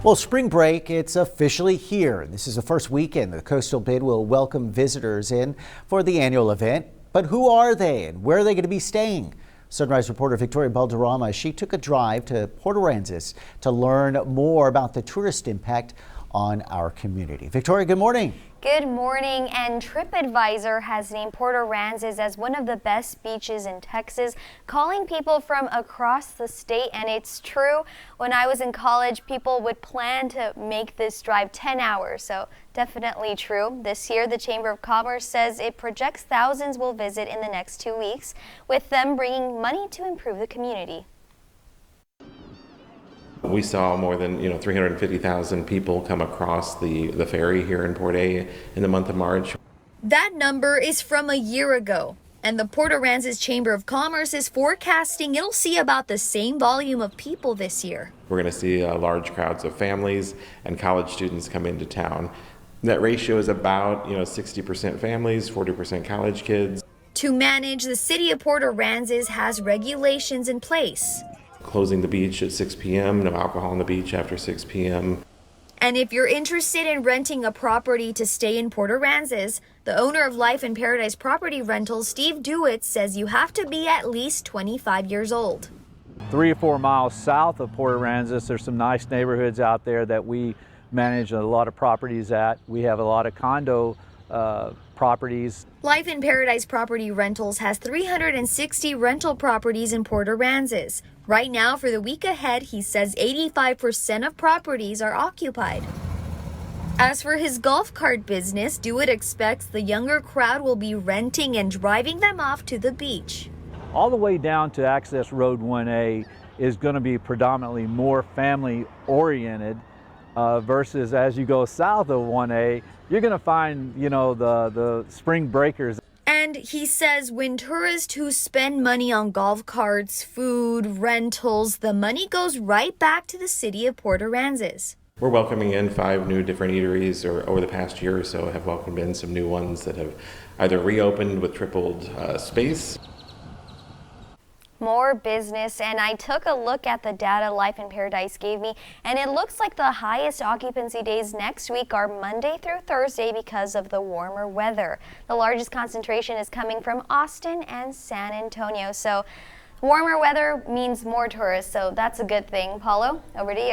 Well, spring break, it's officially here. This is the first weekend the Coastal Bend will welcome visitors in for the annual event. But who are they and where are they going to be staying? Sunrise reporter Victoria Balderrama, she took a drive to Port Aransas to learn more about the tourist impact on our community. Victoria, good morning. Good morning, and TripAdvisor has named Port Aransas as one of the best beaches in Texas, calling people from across the state. And it's true, when I was in college, people would plan to make this drive 10 hours, so definitely true. This year, the Chamber of Commerce says it projects thousands will visit in the next 2 weeks, with them bringing money to improve the community. We saw more than 350,000 people come across the ferry here in Port A in the month of March. That number is from a year ago, and the Port Aransas Chamber of Commerce is forecasting it'll see about the same volume of people this year. We're going to see large crowds of families and college students come into town. That ratio is about 60% families, 40% college kids. To manage, the city of Port Aransas has regulations in place. Closing the beach at 6 p.m., no alcohol on the beach after 6 p.m. And if you're interested in renting a property to stay in Port Aransas, the owner of Life in Paradise Property Rentals, Steve Dewitt, says you have to be at least 25 years old. 3 or 4 miles south of Port Aransas, there's some nice neighborhoods out there that we manage a lot of properties at. We have a lot of condo properties. Life in Paradise Property Rentals has 360 rental properties in Port Aransas. Right now, for the week ahead, he says 85% of properties are occupied. As for his golf cart business, Dewitt expects the younger crowd will be renting and driving them off to the beach. All the way down to Access Road 1A is going to be predominantly more family oriented versus as you go south of 1A, you're going to find, the spring breakers. And he says when tourists who spend money on golf carts, food, rentals, the money goes right back to the city of Port Aransas. We're welcoming in 5 new different eateries, or over the past year or so have welcomed in some new ones that have either reopened with tripled space. More business, and I took a look at the data Life in Paradise gave me, and it looks like the highest occupancy days next week are Monday through Thursday because of the warmer weather. The largest concentration is coming from Austin and San Antonio, so warmer weather means more tourists, so that's a good thing. Paulo, over to you.